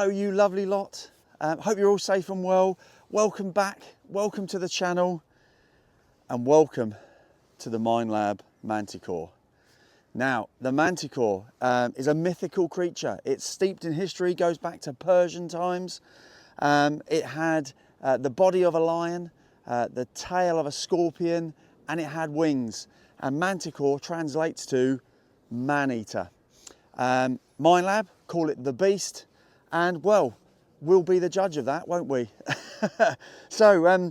Hello you lovely lot, hope you're all safe and well. Welcome back, welcome to the channel, and welcome to the Minelab Manticore. Now, the Manticore is a mythical creature. It's steeped in history, goes back to Persian times. It had the body of a lion, the tail of a scorpion, and it had wings. And Manticore translates to man-eater. Minelab call it the beast, and well, we'll be the judge of that, won't we? So,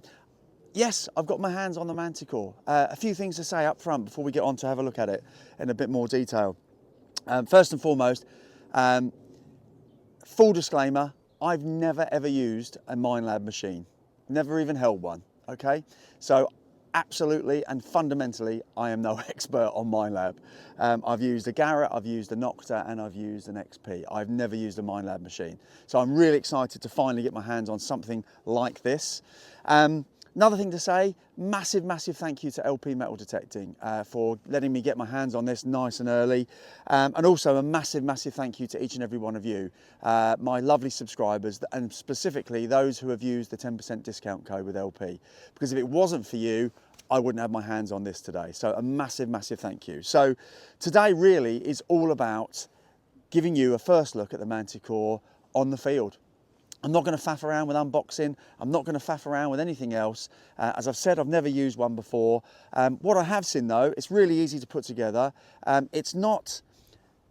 yes, I've got my hands on the Manticore. A few things to say up front before we get on to have a look at it in a bit more detail. First and foremost, full disclaimer, I've never ever used a Minelab machine. Never even held one, okay? So absolutely and fundamentally, I am no expert on Minelab. I've used a Garrett, I've used a Nocta, and I've used an XP. I've never used a Minelab machine. So I'm really excited to finally get my hands on something like this. Another thing to say, massive thank you to LP Metal Detecting for letting me get my hands on this nice and early. And also a massive thank you to each and every one of you, my lovely subscribers, and specifically those who have used the 10% discount code with LP. Because if it wasn't for you, I wouldn't have my hands on this today. So a massive thank you. So today really is all about giving you a first look at the Manticore on the field. I'm not going to faff around with unboxing. I'm not going to faff around with anything else. As I've said, I've never used one before. What I have seen though, it's really easy to put together. It's not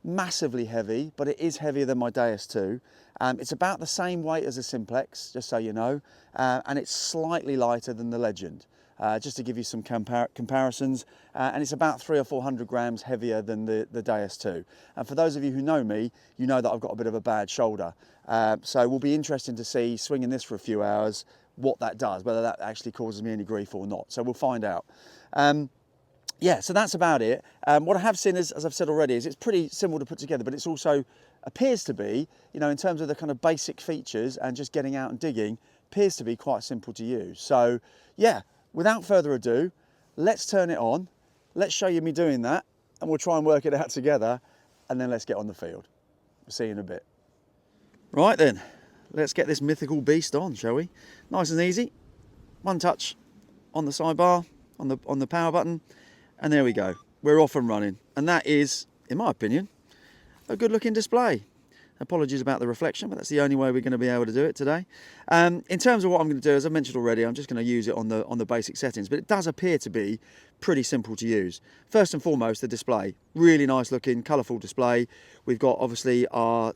massively heavy, but it is heavier than my DS2. It's about the same weight as a Simplex, just so you know, and it's slightly lighter than the Legend. Just to give you some comparisons, and it's about 300 or 400 grams heavier than the DS2. And for those of you who know me, you know that I've got a bit of a bad shoulder. So it will be interesting to see, swinging this for a few hours, what that does, whether that actually causes me any grief or not. So we'll find out. Yeah, so that's about it. What I have seen is, as I've said already, is it's pretty simple to put together, but it's also appears to be, you know, in terms of the kind of basic features and just getting out and digging, appears to be quite simple to use. So yeah, without further ado, let's turn it on. Let's show you me doing that, and we'll try and work it out together, and then let's get on the field. We'll see you in a bit. Right then, let's get this mythical beast on, shall we? Nice and easy. One touch on the sidebar, on the power button, and there we go. We're off and running. And that is, in my opinion, a good looking display. Apologies about the reflection, but that's the only way we're going to be able to do it today. In terms of what I'm going to do, as I mentioned already, I'm just going to use it on the basic settings, but it does appear to be pretty simple to use. First and foremost, the display. Really nice looking, colourful display. We've got obviously our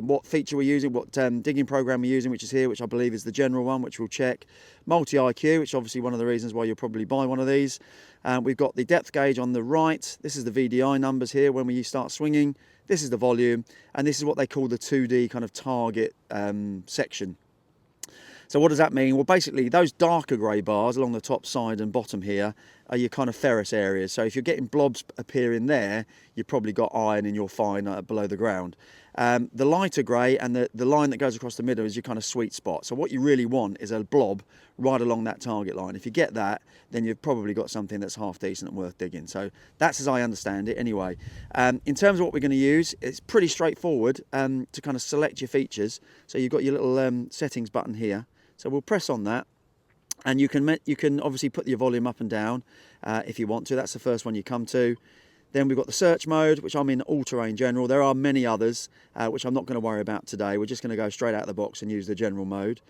what feature we're using, what digging program we're using, which is here, which I believe is the general one, which we'll check. Multi-IQ, which is obviously one of the reasons why you'll probably buy one of these. We've got the depth gauge on the right. This is the VDI numbers here when we start swinging. This is the volume, and this is what they call the 2D kind of target section. So what does that mean? Well, basically, those darker grey bars along the top side and bottom here are your kind of ferrous areas. So if you're getting blobs appearing there, you've probably got iron and you're fine below the ground. The lighter grey and the line that goes across the middle is your kind of sweet spot. So what you really want is a blob right along that target line. If you get that, then you've probably got something that's half decent and worth digging. So that's as I understand it anyway. In terms of what we're going to use, it's pretty straightforward to kind of select your features. So you've got your little settings button here. So we'll press on that, and you can obviously put your volume up and down if you want to. That's the first one you come to. Then we've got the search mode, which I'm in all-terrain general. There are many others, which I'm not going to worry about today. We're just going to go straight out of the box and use the general mode.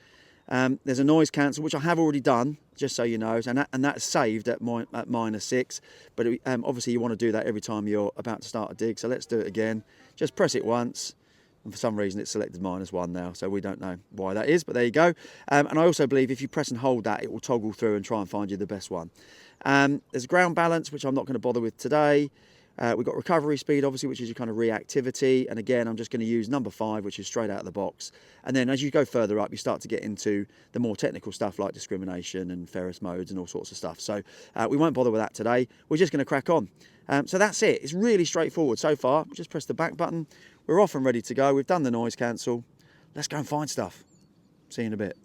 There's a noise cancel, which I have already done, just so you know, and that's saved at -6. But obviously you want to do that every time you're about to start a dig. So let's do it again. Just press it once. And for some reason it's selected -1 now, so we don't know why that is, but there you go. And I also believe if you press and hold that, it will toggle through and try and find you the best one. There's ground balance, which I'm not going to bother with today. We've got recovery speed, obviously, which is your kind of reactivity. And again, I'm just going to use number 5, which is straight out of the box. And then as you go further up, you start to get into the more technical stuff like discrimination and ferrous modes and all sorts of stuff. So we won't bother with that today. We're just going to crack on. So that's it. It's really straightforward so far. Just press the back button. We're off and ready to go. We've done the noise cancel. Let's go and find stuff. See you in a bit.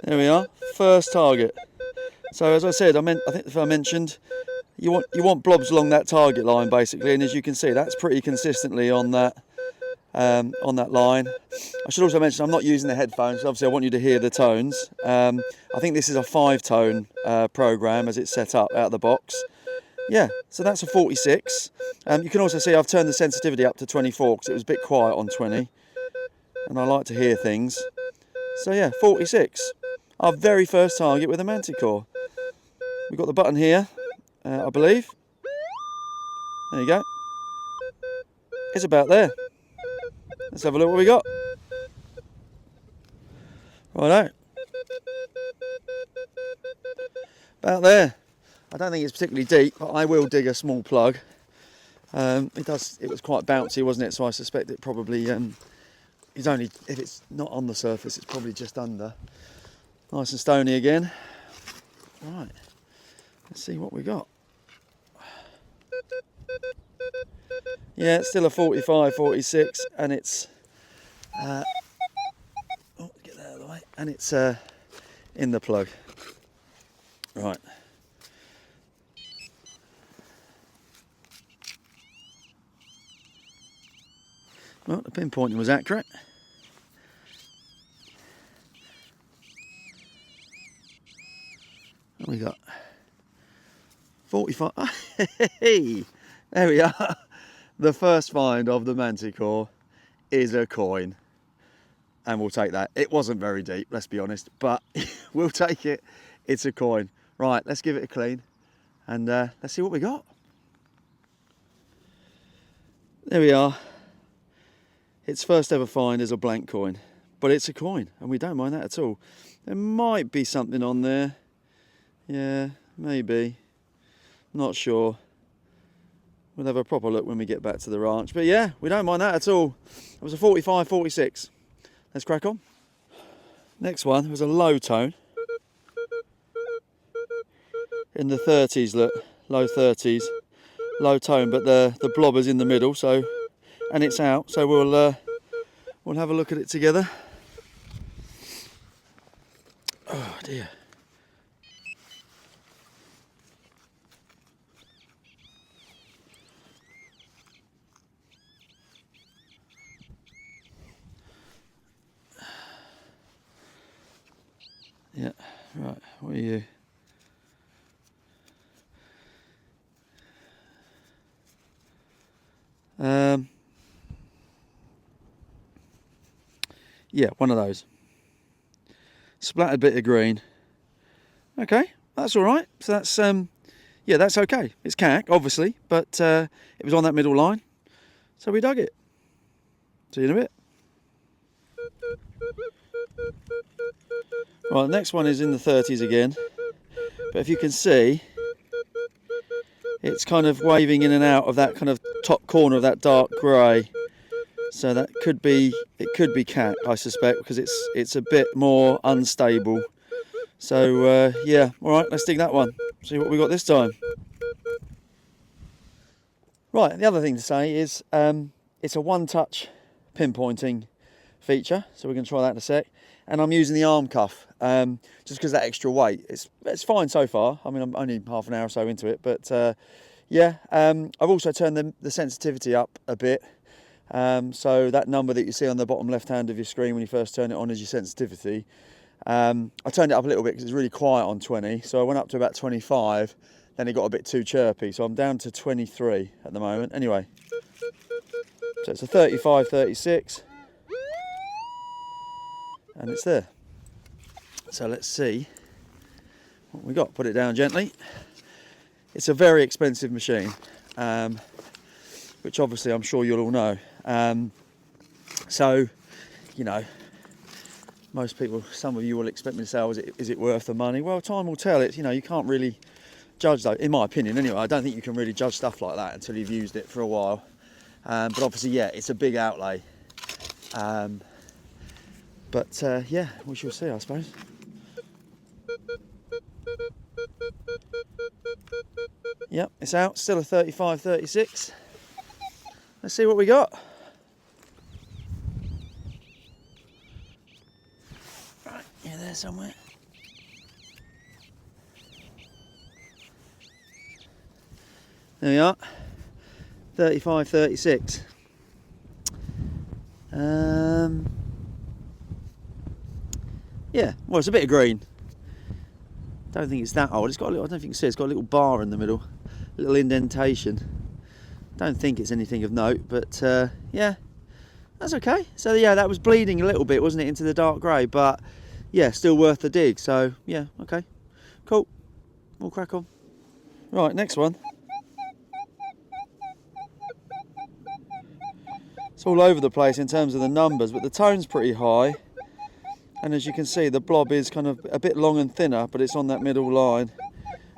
There we are. First target. So as I said, I think if I mentioned, you want blobs along that target line basically, and as you can see, that's pretty consistently on that on that line. I should also mention I'm not using the headphones. Obviously, I want you to hear the tones. I think this is a 5-tone program as it's set up out of the box. Yeah, so that's a 46. You can also see I've turned the sensitivity up to 24 because it was a bit quiet on 20, and I like to hear things. So yeah, 46. Our very first target with a Manticore. We've got the button here, I believe. There you go. It's about there. Let's have a look what we got. Righto. About there. I don't think it's particularly deep, but I will dig a small plug. It was quite bouncy, wasn't it? So I suspect it probably is only, if it's not on the surface, it's probably just under. Nice and stony again. Right. Let's see what we got. Yeah, it's still a 45, 46, and it's get that out of the way, and it's in the plug. Right. Well, the pinpointing was accurate. What we got? 45. Hey, there we are. The first find of the Manticore is a coin, and we'll take that. It wasn't very deep, let's be honest, but we'll take it. It's a coin. Right, let's give it a clean, and let's see what we got. There we are. Its first ever find is a blank coin, but it's a coin, and we don't mind that at all. There might be something on there. Yeah, maybe. Not sure. We'll have a proper look when we get back to the ranch. But yeah, we don't mind that at all. It was a 45, 46. Let's crack on. Next one was a low tone. In the 30s, look. Low 30s. Low tone, but the blobber's in the middle, so, and it's out. So we'll have a look at it together. Oh dear. Yeah, right, what are you? Yeah, one of those. Splattered bit of green. Okay, that's all right. So that's, yeah, that's okay. It's cack, obviously, but it was on that middle line, so we dug it. See you in a bit. Right, the next one is in the 30s again, but if you can see, it's kind of waving in and out of that kind of top corner of that dark grey. So that could be, it could be cat, I suspect, because it's a bit more unstable. So yeah, all right, let's dig that one. See what we got this time. Right, the other thing to say is it's a one-touch pinpointing feature, so we're going to try that in a sec. And I'm using the arm cuff just because that extra weight. It's fine so far. I mean, I'm only half an hour or so into it, but yeah. I've also turned the sensitivity up a bit. So that number that you see on the bottom left hand of your screen when you first turn it on is your sensitivity. I turned it up a little bit because it's really quiet on 20, so I went up to about 25, then it got a bit too chirpy, so I'm down to 23 at the moment. Anyway, so it's a 35, 36, and it's there. So let's see what we got. Put it down gently. It's a very expensive machine, which obviously I'm sure you'll all know. So, you know, most people, some of you will expect me to say, oh, is it worth the money? Well, time will tell. It's, you know, you can't really judge that, in my opinion anyway. I don't think you can really judge stuff like that until you've used it for a while. But obviously, yeah, it's a big outlay. But yeah, we shall see, I suppose. Yep, it's out, still a 35, 36. Let's see what we got. Right, yeah, there somewhere. There we are, 35, 36. Yeah, well, it's a bit of green. Don't think it's that old. It's got a little, I don't think you can see, it's got a little bar in the middle, a little indentation. Don't think it's anything of note, but yeah, that's okay. So yeah, that was bleeding a little bit, wasn't it, into the dark grey, but yeah, still worth the dig. So yeah, okay, cool. We'll crack on. Right, next one. It's all over the place in terms of the numbers, but the tone's pretty high. And as you can see, the blob is kind of a bit long and thinner, but it's on that middle line.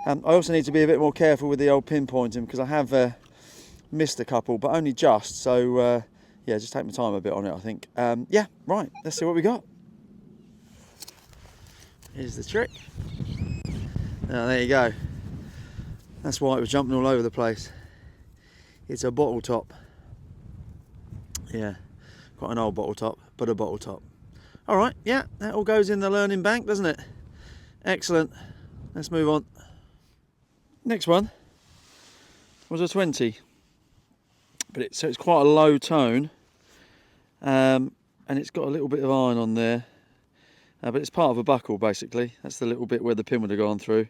I also need to be a bit more careful with the old pinpointing because I have missed a couple, but only just. So yeah, just take my time a bit on it, I think. Yeah, right, let's see what we got. Here's the trick. Oh, there you go. That's why it was jumping all over the place. It's a bottle top. Yeah, quite an old bottle top, but a bottle top. All right, yeah, that all goes in the learning bank, doesn't it? Excellent. Let's move on. Next one was a 20, but so it's quite a low tone, and it's got a little bit of iron on there, but it's part of a buckle basically. That's the little bit where the pin would have gone through.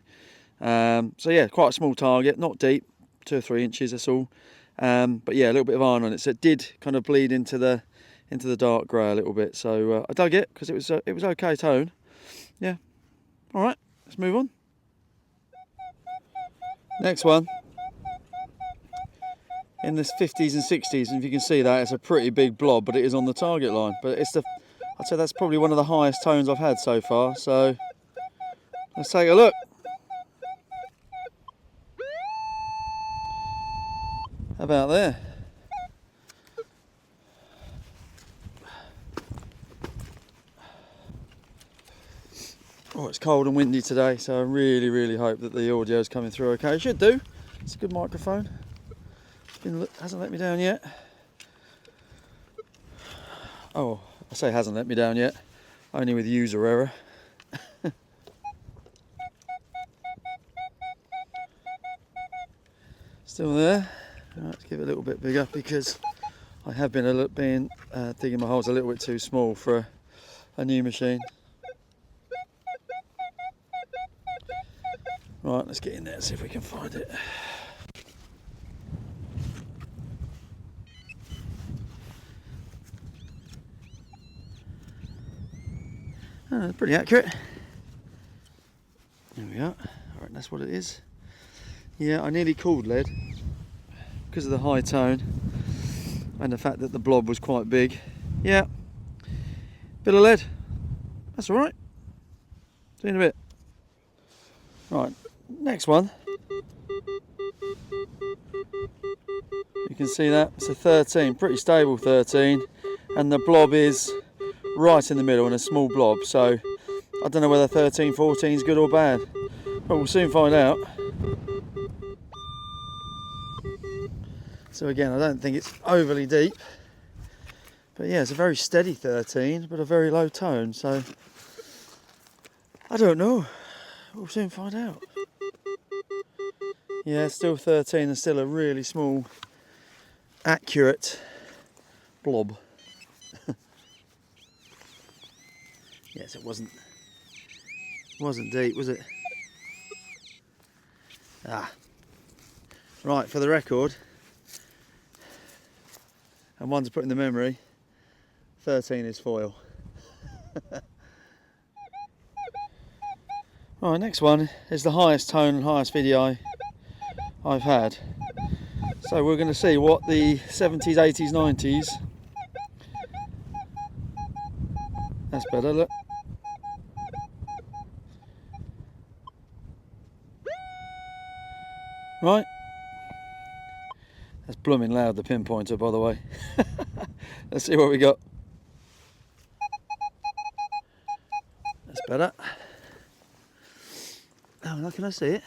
So yeah, quite a small target, not deep, 2 or 3 inches. That's all. But yeah, a little bit of iron on it, so it did kind of bleed into the dark grey a little bit. So I dug it because it was okay tone. Yeah. All right, let's move on. Next one, in the 50s and 60s, and if you can see that, it's a pretty big blob, but it is on the target line. But I'd say that's probably one of the highest tones I've had so far. So let's take a look. How about there? Oh, it's cold and windy today, so I really, really hope that the audio is coming through okay. It should do. It's a good microphone. Hasn't let me down yet. Oh, I say hasn't let me down yet. Only with user error. Still there. Let's give it a little bit bigger because I have been digging my holes a little bit too small for a new machine. Right, let's get in there and see if we can find it. Oh, pretty accurate. There we go. Alright, that's what it is. Yeah, I nearly called lead because of the high tone and the fact that the blob was quite big. Yeah, bit of lead. That's alright. See you in a bit. Right, next one. You can see that it's a 13, pretty stable 13, and the blob is right in the middle and a small blob. So I don't know whether 13, 14 is good or bad, but we'll soon find out. So again, I don't think it's overly deep, but yeah, it's a very steady 13, but a very low tone. So I don't know. We'll soon find out. Yeah, still 13 and still a really small, accurate blob. Yes, it wasn't deep, was it? Ah. Right, for the record, and one to put in the memory, 13 is foil. Right, next one is the highest tone and highest video I've had. So we're going to see what the 70s, 80s, 90s. That's better, look. Right. That's blooming loud, the pinpointer, by the way. Let's see what we got. That's better. Oh, now can I see it?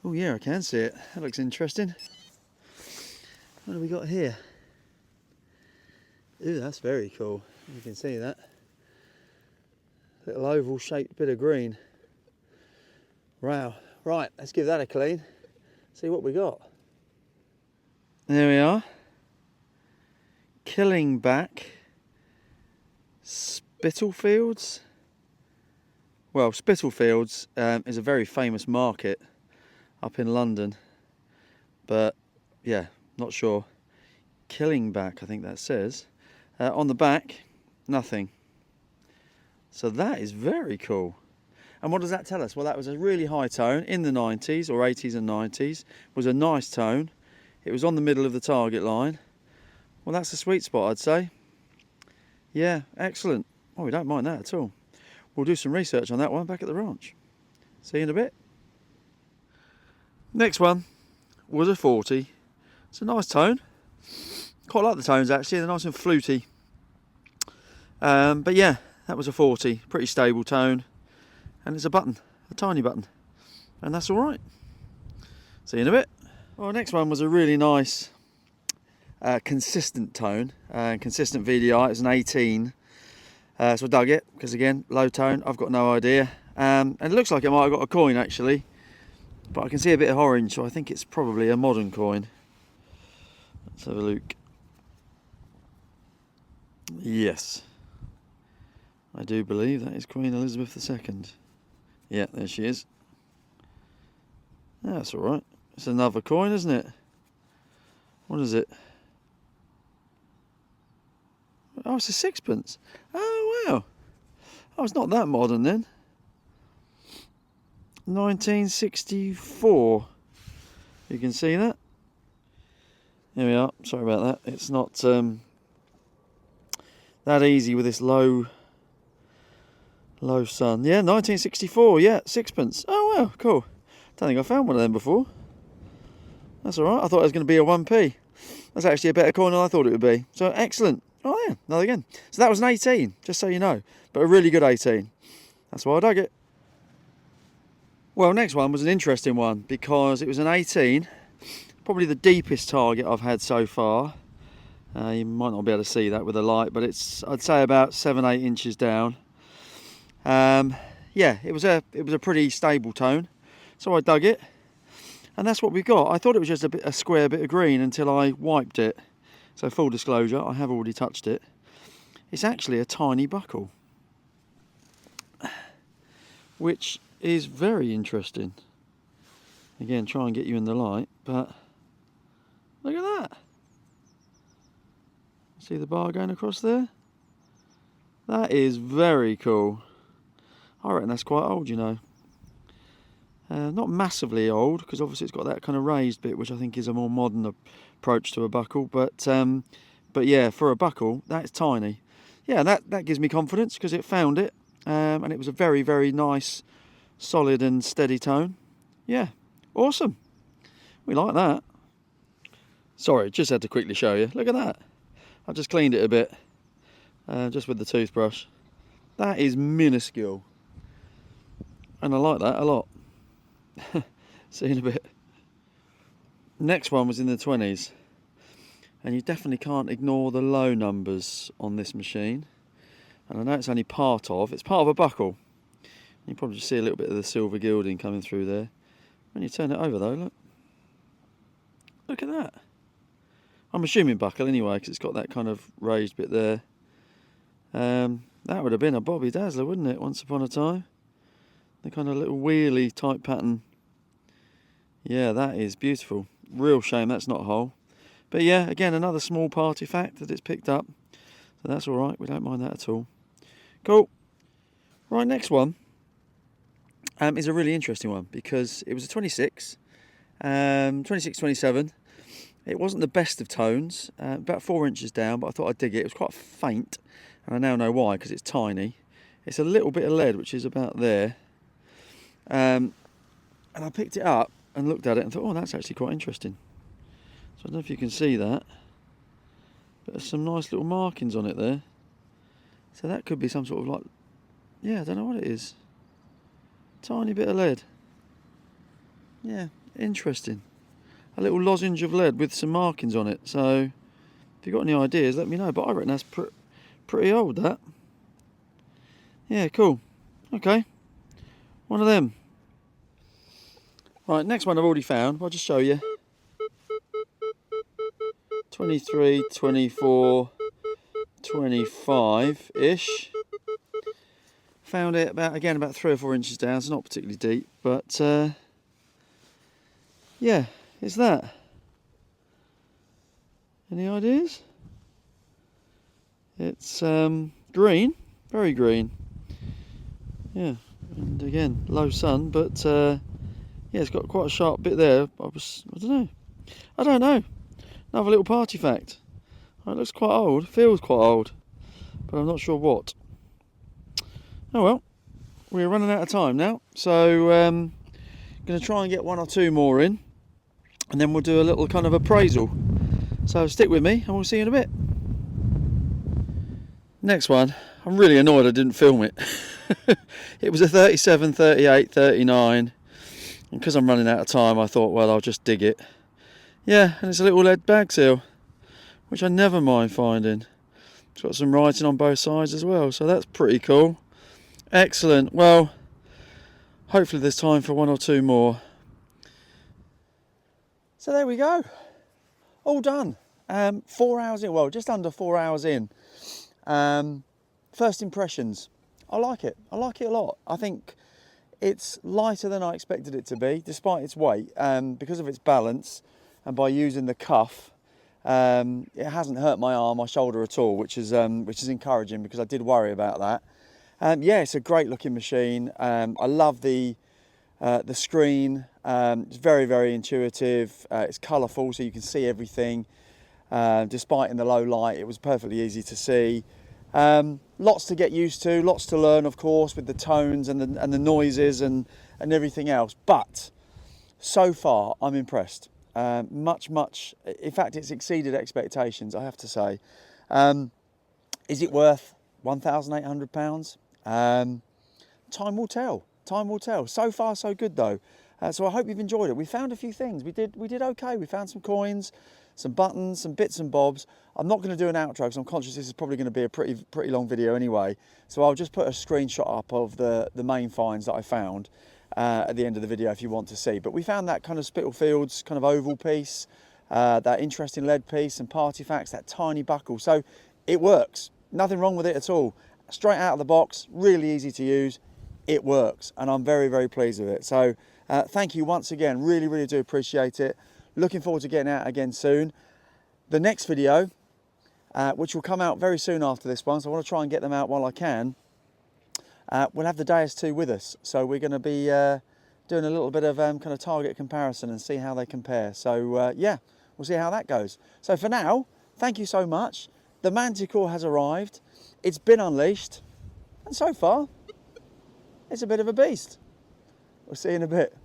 Oh yeah, I can see it. That looks interesting. What have we got here? Ooh, that's very cool. You can see that. Little oval shaped bit of green. Wow. Right, let's give that a clean. See what we got. There we are. Killingback Spitalfields. Well, Spitalfields is a very famous market up in London, but yeah, not sure. Killingback, I think that says. On the back, nothing. So that is very cool. And what does that tell us? Well, that was a really high tone in the 90s or 80s and 90s. It was a nice tone. It was on the middle of the target line. Well, that's a sweet spot, I'd say. Yeah, excellent. Oh, we don't mind that at all. We'll do some research on that one back at the ranch. See you in a bit. Next one was a 40. It's a nice tone. Quite like the tones actually, they're nice and fluty. But yeah, that was a 40. Pretty stable tone. And it's a button, a tiny button. And that's all right. See you in a bit. Well, next one was a really nice consistent tone, consistent VDI. It was an 18. So I dug it, because again, low tone, I've got no idea. And it looks like it might have got a coin actually. But I can see a bit of orange, so I think it's probably a modern coin. Let's have a look. Yes. I do believe that is Queen Elizabeth II. Yeah, there she is. That's alright. It's another coin, isn't it? What is it? Oh, it's a sixpence. Oh, wow. Oh, it's not that modern then. 1964. You can see that. Here we are. Sorry about that. It's not that easy with this low sun. Yeah, 1964. Yeah, sixpence. Oh, wow, cool. Don't think I found one of them before. That's all right. I thought it was going to be a 1p. That's actually a better coin than I thought it would be. So excellent. Oh yeah, another again. So that was an 18, just so you know, but a really good 18. That's why I dug it. Well, next one was an interesting one because it was an 18, probably the deepest target I've had so far. You might not be able to see that with a light, but it's, I'd say, about 7-8 inches down. Yeah, it was a pretty stable tone, so I dug it, and that's what we've got. I thought it was just a square bit of green until I wiped it. So full disclosure, I have already touched it. It's actually a tiny buckle, which is very interesting. Again, try and get you in the light, but look at that. See the bar going across there? That is very cool. I reckon that's quite old, you know. Not massively old, because obviously it's got that kind of raised bit, which I think is a more modern approach to a buckle. But yeah, for a buckle, that's tiny. Yeah, that gives me confidence because it found it, and it was a very, very nice, solid and steady tone. Yeah, awesome. We like that. Sorry, just had to quickly show you. Look at that. I just cleaned it a bit, just with the toothbrush. That is minuscule, and I like that a lot. See you in a bit. Next one was in the 20s, and you definitely can't ignore the low numbers on this machine. And I know it's only it's part of a buckle. You probably just see a little bit of the silver gilding coming through there. When you turn it over though, look at that. I'm assuming buckle anyway, because it's got that kind of raised bit there. That would have been a Bobby Dazzler, wouldn't it, once upon a time? The kind of little wheelie type pattern. Yeah, that is beautiful. Real shame that's not whole. But yeah, again, another small party fact that it's picked up. So that's all right. We don't mind that at all. Cool. Right, next one is a really interesting one because it was a 26, 27. It wasn't the best of tones, about 4 inches down, but I thought I'd dig it. It was quite faint, and I now know why, because it's tiny. It's a little bit of lead, which is about there. And I picked it up and looked at it and thought, oh, that's actually quite interesting. So I don't know if you can see that, but there's some nice little markings on it there. So that could be some sort of like, yeah, I don't know what it is. Tiny bit of lead. Yeah, interesting. A little lozenge of lead with some markings on it. So if you've got any ideas, let me know. But I reckon that's pretty old, that. Yeah, cool. Okay. One of them. Right, next one I've already found. I'll just show you. 23, 24. 25-ish. Found it about 3 or 4 inches down, so not particularly deep, but yeah, it's that. Any ideas? It's green, very green. Yeah, and again, low sun, but yeah, it's got quite a sharp bit there. I don't know. Another little party fact. It looks quite old, feels quite old, but I'm not sure what. Oh well, we're running out of time now, so going to try and get 1 or 2 more in, and then we'll do a little kind of appraisal. So stick with me, and we'll see you in a bit. Next one, I'm really annoyed I didn't film it. It was a 37, 38, 39, and because I'm running out of time, I thought, well, I'll just dig it. Yeah, and it's a little lead bag seal, which I never mind finding. It's got some writing on both sides as well, so that's pretty cool. Excellent. Well, hopefully there's time for 1 or 2 more. So there we go. All done. 4 hours in, well, just under 4 hours in. First impressions. I like it. I like it a lot. I think it's lighter than I expected it to be, despite its weight, because of its balance, and by using the cuff, it hasn't hurt my arm, my shoulder at all, which is encouraging, because I did worry about that. Yeah, it's a great looking machine. I love the screen. It's very, very intuitive. It's colourful, so you can see everything. Despite in the low light, it was perfectly easy to see. Lots to get used to, lots to learn, of course, with the tones and the noises and everything else. But so far, I'm impressed. Much, in fact, it's exceeded expectations, I have to say. Is it worth £1,800? Time will tell. Time will tell. So far, so good though. So I hope you've enjoyed it. We found a few things. We did okay. We found some coins, some buttons, some bits and bobs. I'm not going to do an outro because I'm conscious this is probably going to be a pretty long video anyway. So I'll just put a screenshot up of the main finds that I found at the end of the video if you want to see. But we found that kind of Spitalfields kind of oval piece, that interesting lead piece, and party facts, that tiny buckle. So it works. Nothing wrong with it at all. Straight out of the box, really easy to use. It works, and I'm very, very pleased with it. So thank you once again. Really, really do appreciate it. Looking forward to getting out again soon. The next video, which will come out very soon after this one, so I want to try and get them out while I can. We'll have the DS2 with us, so we're going to be doing a little bit of kind of target comparison and see how they compare. So yeah, we'll see how that goes. So for now, thank you so much. The Manticore has arrived. It's been unleashed, and so far, it's a bit of a beast. We'll see you in a bit.